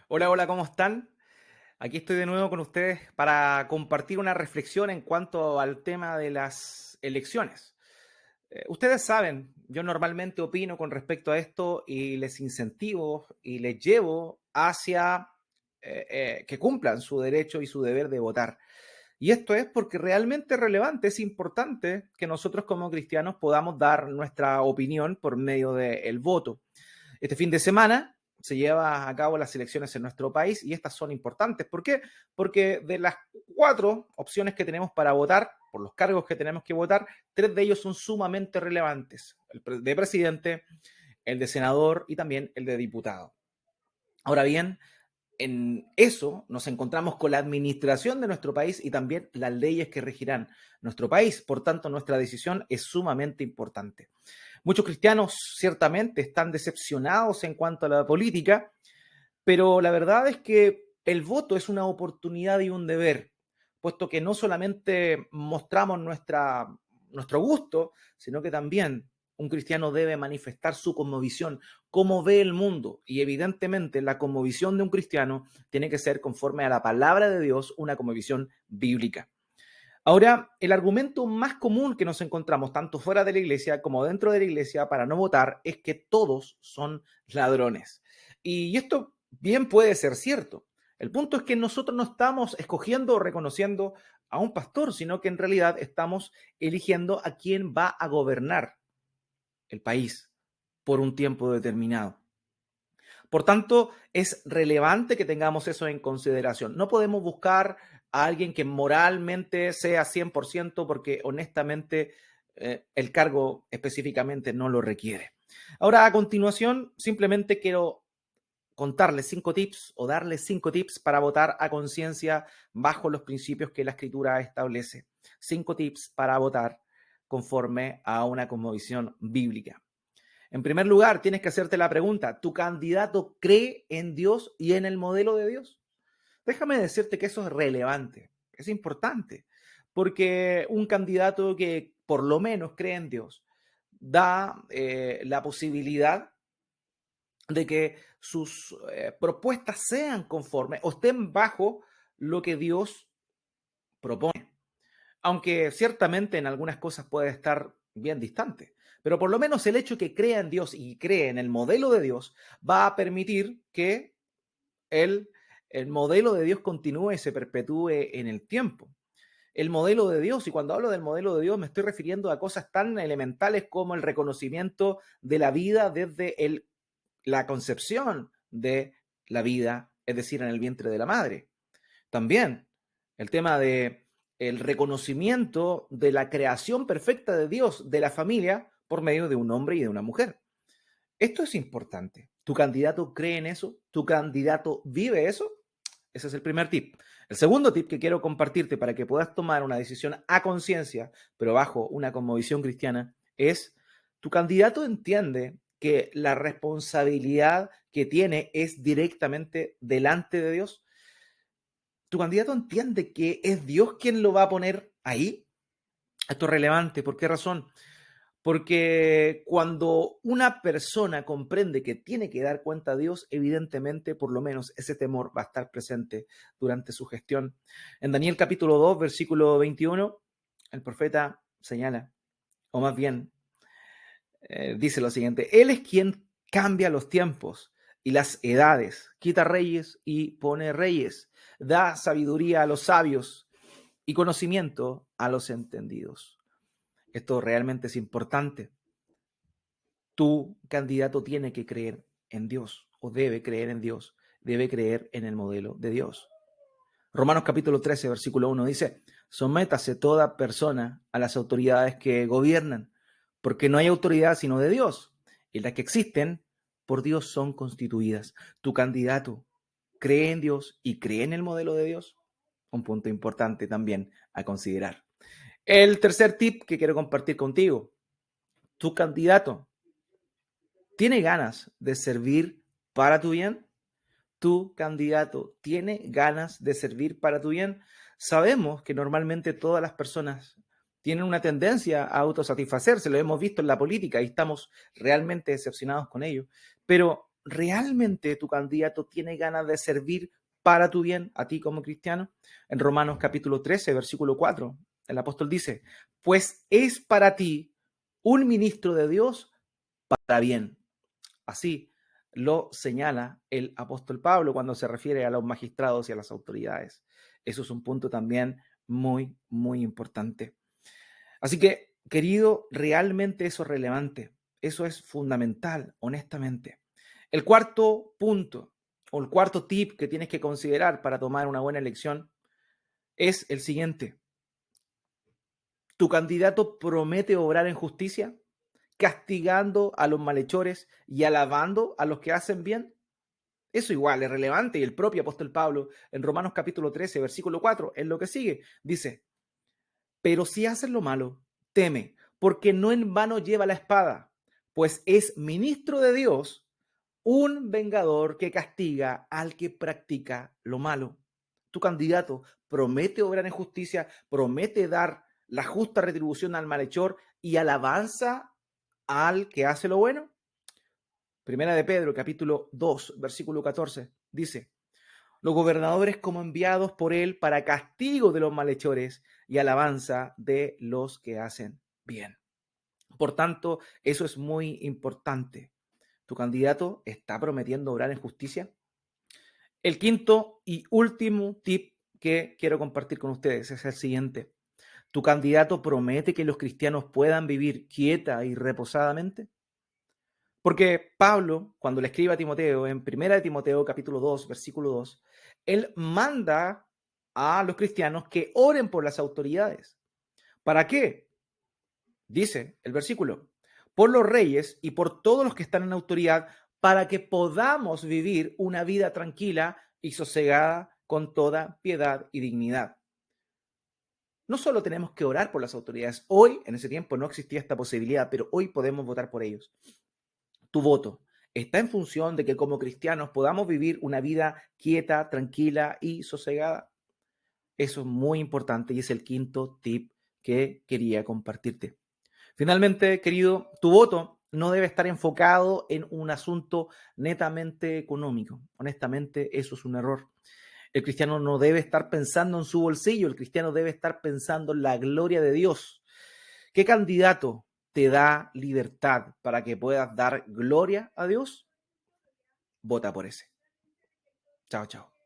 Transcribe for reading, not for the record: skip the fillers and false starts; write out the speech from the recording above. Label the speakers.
Speaker 1: Hola, hola, ¿cómo están? Aquí estoy de nuevo con ustedes para compartir una reflexión en cuanto al tema de las elecciones. Ustedes saben, yo normalmente opino con respecto a esto y les incentivo y les llevo hacia que cumplan su derecho y su deber de votar. Y esto es porque realmente es relevante, es importante que nosotros como cristianos podamos dar nuestra opinión por medio del voto. Este fin de semana se lleva a cabo las elecciones en nuestro país y estas son importantes. ¿Por qué? Porque de las 4 opciones que tenemos para votar, por los cargos que tenemos que votar, 3 de ellos son sumamente relevantes. El de presidente, el de senador y también el de diputado. Ahora bien, en eso nos encontramos con la administración de nuestro país y también las leyes que regirán nuestro país. Por tanto, nuestra decisión es sumamente importante. Muchos cristianos ciertamente están decepcionados en cuanto a la política, pero la verdad es que el voto es una oportunidad y un deber, puesto que no solamente mostramos nuestro gusto, sino que también un cristiano debe manifestar su cosmovisión, cómo ve el mundo. Y evidentemente la cosmovisión de un cristiano tiene que ser conforme a la palabra de Dios, una cosmovisión bíblica. Ahora, el argumento más común que nos encontramos, tanto fuera de la iglesia como dentro de la iglesia, para no votar, es que todos son ladrones. Y esto bien puede ser cierto. El punto es que nosotros no estamos escogiendo o reconociendo a un pastor, sino que en realidad estamos eligiendo a quién va a gobernar el país por un tiempo determinado. Por tanto, es relevante que tengamos eso en consideración. No podemos buscar a alguien que moralmente sea 100% porque honestamente el cargo específicamente no lo requiere. Ahora, a continuación, simplemente quiero contarles 5 tips o darles 5 tips para votar a conciencia bajo los principios que la escritura establece. 5 tips para votar conforme a una cosmovisión bíblica. En primer lugar, tienes que hacerte la pregunta, ¿tu candidato cree en Dios y en el modelo de Dios? Déjame decirte que eso es relevante, es importante, porque un candidato que por lo menos cree en Dios da la posibilidad de que sus propuestas sean conformes o estén bajo lo que Dios propone. Aunque ciertamente en algunas cosas puede estar bien distante. Pero por lo menos el hecho de que crea en Dios y cree en el modelo de Dios va a permitir que el, el modelo de Dios continúe y se perpetúe en el tiempo. El modelo de Dios, y cuando hablo del modelo de Dios me estoy refiriendo a cosas tan elementales como el reconocimiento de la vida desde la concepción de la vida, es decir, en el vientre de la madre. También el tema de el reconocimiento de la creación perfecta de Dios de la familia por medio de un hombre y de una mujer. Esto es importante. ¿Tu candidato cree en eso? ¿Tu candidato vive eso? Ese es el primer tip. El segundo tip que quiero compartirte para que puedas tomar una decisión a conciencia, pero bajo una cosmovisión cristiana, es tu candidato entiende que la responsabilidad que tiene es directamente delante de Dios. ¿Tu candidato entiende que es Dios quien lo va a poner ahí? Esto es relevante. ¿Por qué razón? Porque cuando una persona comprende que tiene que dar cuenta a Dios, evidentemente, por lo menos ese temor va a estar presente durante su gestión. En Daniel capítulo 2, versículo 21, el profeta señala, o más bien dice lo siguiente, Él es quien cambia los tiempos y las edades, quita reyes y pone reyes, da sabiduría a los sabios y conocimiento a los entendidos. Esto realmente es importante. Tu candidato tiene que creer en Dios o debe creer en Dios, debe creer en el modelo de Dios. Romanos capítulo 13, versículo 1 dice, sométase toda persona a las autoridades que gobiernan, porque no hay autoridad sino de Dios, y las que existen por Dios son constituidas. Tu candidato cree en Dios y cree en el modelo de Dios. Un punto importante también a considerar. El tercer tip que quiero compartir contigo, tu candidato tiene ganas de servir para tu bien. Tu candidato tiene ganas de servir para tu bien. Sabemos que normalmente todas las personas tienen una tendencia a autosatisfacerse, lo hemos visto en la política y estamos realmente decepcionados con ello, pero ¿realmente tu candidato tiene ganas de servir para tu bien, a ti como cristiano? En Romanos capítulo 13, versículo 4, el apóstol dice, pues es para ti un ministro de Dios para bien. Así lo señala el apóstol Pablo cuando se refiere a los magistrados y a las autoridades. Eso es un punto también muy, muy importante. Así que, querido, realmente eso es relevante. Eso es fundamental, honestamente. El cuarto punto o el cuarto tip que tienes que considerar para tomar una buena elección es el siguiente. ¿Tu candidato promete obrar en justicia, castigando a los malhechores y alabando a los que hacen bien? Eso igual es relevante y el propio apóstol Pablo en Romanos capítulo 13, versículo 4, es lo que sigue. Dice, pero si haces lo malo, teme, porque no en vano lleva la espada, pues es ministro de Dios, un vengador que castiga al que practica lo malo. Tu candidato promete obrar en justicia, promete dar la justa retribución al malhechor y alabanza al que hace lo bueno. Primera de Pedro, capítulo 2, versículo 14, dice, los gobernadores como enviados por él para castigo de los malhechores y alabanza de los que hacen bien. Por tanto, eso es muy importante. ¿Tu candidato está prometiendo obrar en justicia? El quinto y último tip que quiero compartir con ustedes es el siguiente. ¿Tu candidato promete que los cristianos puedan vivir quieta y reposadamente? Porque Pablo, cuando le escribe a Timoteo, en 1 Timoteo capítulo 2, versículo 2, él manda a los cristianos que oren por las autoridades. ¿Para qué? Dice el versículo, por los reyes y por todos los que están en autoridad, para que podamos vivir una vida tranquila y sosegada con toda piedad y dignidad. No solo tenemos que orar por las autoridades, hoy, en ese tiempo no existía esta posibilidad, pero hoy podemos votar por ellos. Tu voto está en función de que como cristianos podamos vivir una vida quieta, tranquila y sosegada. Eso es muy importante y es el quinto tip que quería compartirte. Finalmente, querido, tu voto no debe estar enfocado en un asunto netamente económico. Honestamente, eso es un error. El cristiano no debe estar pensando en su bolsillo, el cristiano debe estar pensando en la gloria de Dios. ¿Qué candidato te da libertad para que puedas dar gloria a Dios? Vota por ese. Chao, chao.